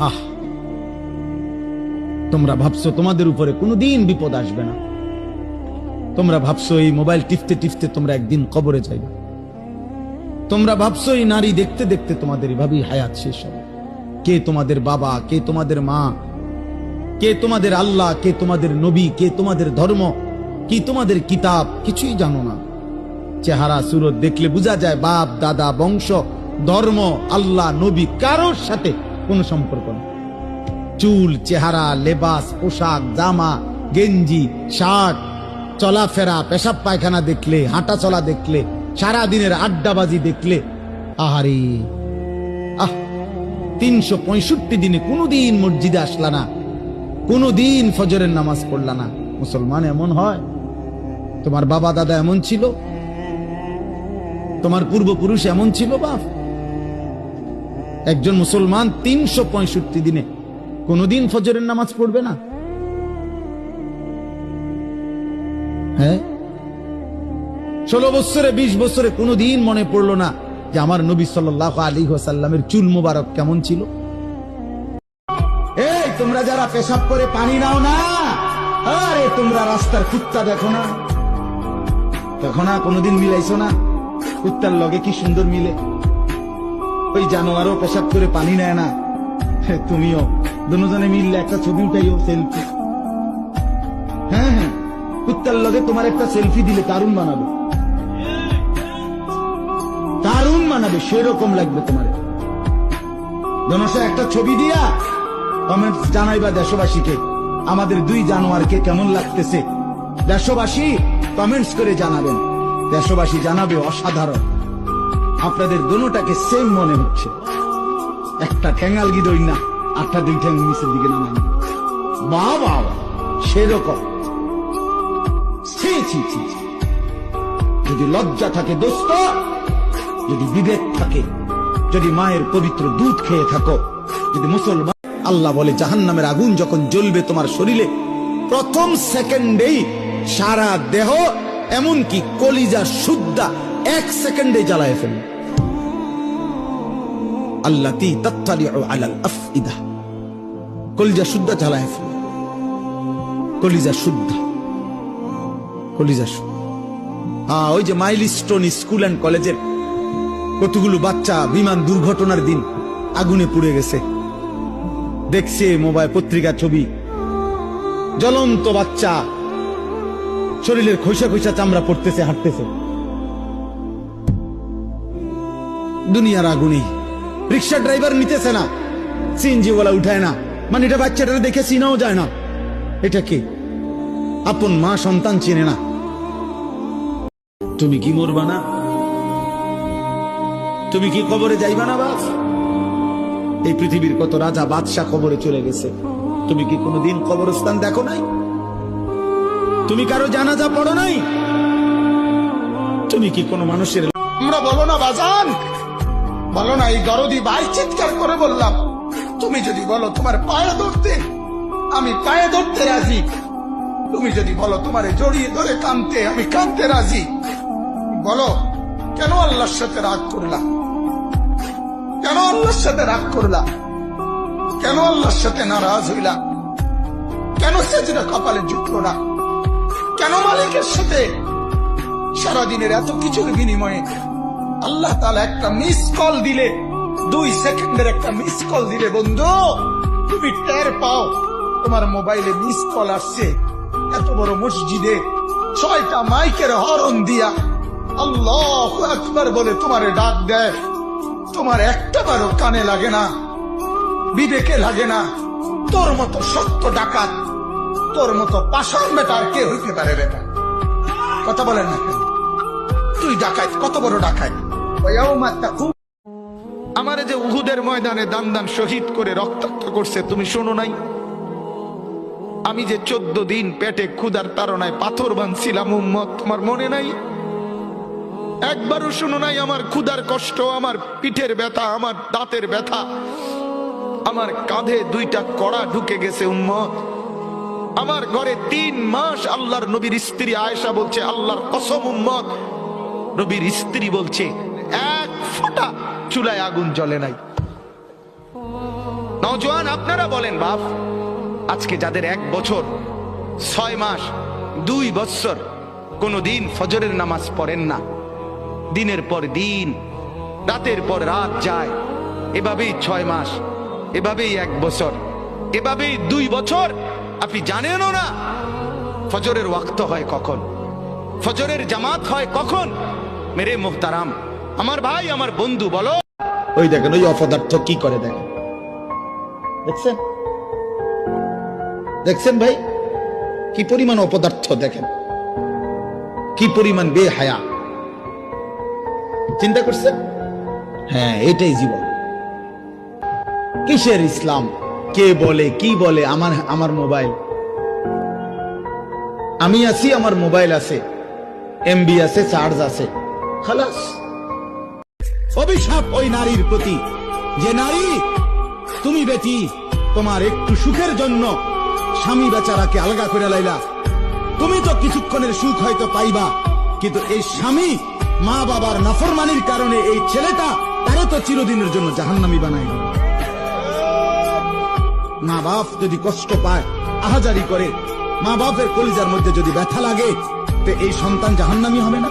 আহ, তোমরা ভাবছো তোমাদের উপরে কোনোদিন বিপদ আসবে না। তোমরা ভাবছো এই মোবাইল টিপতে টিপতে তোমরা একদিন কবরে যাইবে। তোমরা ভাবছো এই নারী দেখতে দেখতে তোমাদের এভাবেই হায়াত শেষ হবে। কে তোমাদের বাবা, কে তোমাদের মা, কে তোমাদের আল্লাহ, কে তোমাদের নবী, কে তোমাদের ধর্ম, কি তোমাদের কিতাব, কিছুই জানো না। চেহারা সুরত দেখলে বোঝা যায় বাপ দাদা বংশ ধর্ম আল্লাহ নবী কারোর সাথে কোনো সম্পর্ক নেই। চুল, চেহারা, লেবাস, পোশাক, জামা, গেঞ্জি, শার্ট, চলাফেরা, পেশাব পায়খানা দেখলে, হাঁটা চলা দেখলে, সারা দিনের আড্ডাবাজি দেখলে, আহারে 365 দিনে কোনোদিন মসজিদে আসলা না, কোনোদিন ফজরের নামাজ পড়লা না। মুসলমান এমন হয়? তোমার বাবা দাদা এমন ছিল? তোমার পূর্বপুরুষ এমন ছিল? বাপ, একজন মুসলমান 365 দিনে কোনদিন ফজরের নামাজ পড়বে না? হ্যাঁ, 16 বছরে 20 বছরে কোনদিন মনে পড়লো না যে আমার নবী সাল্লাল্লাহু আলাইহি ওয়াসাল্লামের চুল মুবারক কেমন ছিল? এই তোমরা যারা পেশাব করে পানি নাও না, আরে তোমরা রাস্তার কুত্তা দেখো না? দেখো না, কোনদিন মিলাইছো না? কুত্তার লগে কি সুন্দর মিলে। ওই জানোয়ারও পেশাব করে পানি নেয় না, তুমিও দুজনে মিললে একটা ছবি উঠাইও, সেলফি। হ্যাঁ হ্যাঁ, কুত্তার লগে তোমার একটা সেলফি দিলে দারুণ বানাবে, দারুণ বানাবে, সেরকম লাগবে তোমার। জনসা একটা ছবি দিয়া কমেন্টস জানাইবা দেশবাসীকে আমাদের দুই জানোয়ারকে কেমন লাগতেছে। দেশবাসী কমেন্টস করে জানাবেন, দেশবাসী জানাবে অসাধারণ, আপনাদের দুটোটাকে সেম মনে হচ্ছে। একটা ঠ্যাঙ্গাল গিদই না, 8টা 2 ঠ্যাং নিচের দিকে নামাই, বাবা সেরকম। যদি লজ্জা থাকে দোস্ত, যদি বিবেক থাকে, যদি মায়ের পবিত্র দুধ খেয়ে থাকো, যদি মুসলমান, আল্লাহ বলে জাহান্নামের আগুন যখন জ্বলবে তোমার শরীরে, প্রথম সেকেন্ডেই সারা দেহ এমনকি কলিজা সুদ্ধা 1 সেকেন্ডে জ্বালায় ফেলবে। আল্লাতী তাত্তালিউ আলাল আফইদা, কলিজা সুদ্ধা জ্বালায় ফেলবে, কলিজা সুদ্ধা, কলিজা সুদ্ধা। ওই যে মাইলস্টোন স্কুল অ্যান্ড কলেজের কতগুলো বাচ্চা বিমান দুর্ঘটনার দিন আগুনে পুড়ে গেছে, দেখছে মোবাইল পত্রিকার ছবি, জ্বলন্ত বাচ্চা, শরীরের খৈসা খৈসা চামড়া পড়তেছে, হাঁটতেছে দুনিয়ার আগুনে। রিক্সা ড্রাইভার নিতেছে না, সিএনজি ওয়ালা উঠায় না, মানে এটা বাচ্চাটা দেখে চিনাও যায় না এটা কি, আপন মা সন্তান চেনে না। তুমি কি মরবা না? তুমি কি কবরে যাইবা না? বাস, এই পৃথিবীর কত রাজা বাদশাহ কবরে চলে গেছে, তুমি কি কোনোদিন কবরস্থান দেখো নাই? তুমি কারো জানাজা পড়ো নাই? তুমি কি কোনো মানুষের, আমরা বলো না বাজান, বলো না, এই দরদি ভাই চিৎকার করে বললাম, তুমি যদি বলো তোমার পায়ে ধরতে, আমি পায়ে ধরতে রাজি। তুমি যদি বলো তোমারে জড়িয়ে ধরে কাঁদতে, আমি কাঁদতে রাজি। বলো কেন আল্লাহর সাথে রাগ করলা? কেন আল্লাহর সাথে রাগ করলা? কেন আল্লাহর সাথে নারাজ হইলা? কেন সেজদা কপালে জুটলো না? কেন মালিকের সাথে সারাদিনের এত কিছুর বিনিময়ে আল্লাহ তাআলা একটা মিস কল দিলে, 2 সেকেন্ডের একটা মিস কল দিলে, বন্ধু তুমি টের পাও তোমার মোবাইলে মিস কল আসছে, এত বড় মসজিদে 6টা মাইকের হরন দিয়া আল্লাহু আকবার বলে তোমারে ডাক দেয়, তোমার একটা বারও কানে লাগে না, বিবেকে লাগে না। তোর মতো সত্য ডাকাত, তোর মতো পাষাণ বেটা আর কে হইতে পারে? বেটা কথা বলেন না কেন? তুই ডাকাত, কত বড় ডাকাত। আমারে যে উহুদের ময়দানে দান দান শহীদ করে রক্তাক্ত করছে, তুমি শোনো নাই? আমি যে 14 দিন পেটে ক্ষুধার তাড়নায় পাথর বাঁধছিলাম উম্মত, তোমার মনে নাই? একবারও শুনো নাই আমার ক্ষুধার কষ্ট, আমার পিঠের ব্যথা, আমার দাঁতের ব্যথা, আমার কাঁধে 2টা কড়া ঢুকে গেছে উম্মত। আমার ঘরে 3 মাস আল্লাহর নবীর স্ত্রী আয়েশা বলছে, আল্লাহর কসম উম্মত, নবীর স্ত্রী বলছে 1 ফোঁটা চুলায় আগুন জ্বলে নাই। নওজোয়ান আপনারা বলেন বাপ, আজকে যাদের 1 বছর 6 মাস 2 বৎসর কোনদিন ফজরের নামাজ পড়েন না, দিনের পর দিন রাতের পর রাত যায়, এভাবেই 6 মাস, এভাবেই 1 বছর, এভাবেই 2 বছর, আপনি জানেনও না ফজরের ওয়াক্ত হয় কখন, ফজরের জামাত হয় কখন। মেরে মুহতারাম, আমার ভাই, আমার বন্ধু, বলো। ওই দেখেন ওই অপদার্থ কি করে, দেখেন, দেখছেন দেখছেন ভাই কি পরিমাণ অপদার্থ, দেখেন কি পরিমাণ বেহায়া। চিন্তা করছেন? হ্যাঁ, এটাই জীবন। কিসের ইসলাম? কে বলে কি বলে? আমার মোবাইল, আমি আছি, আমার মোবাইল আছে, এমবি আছে, চার্জ আছে, খালাস। অভিশাপ ওই নারীর প্রতি, যে নারী তুমি বেটি তোমার একটু সুখের জন্য স্বামী বেচারাকে আলগা করে লাইলা। তুমি তো কিছুক্ষণের সুখ হয়তো পাইবা, কিন্তু এই স্বামী মা বাবার নাফরমানির কারণে এই ছেলেটা তারে তো চিরদিনের জন্য জাহান্নামী বানাই দিল। মা বাপ যদি কষ্ট পায়, আহাজারি করে, মা বাপের কলিজার মধ্যে যদি ব্যথা লাগে, তো এই সন্তান জাহান্নামী হবে না?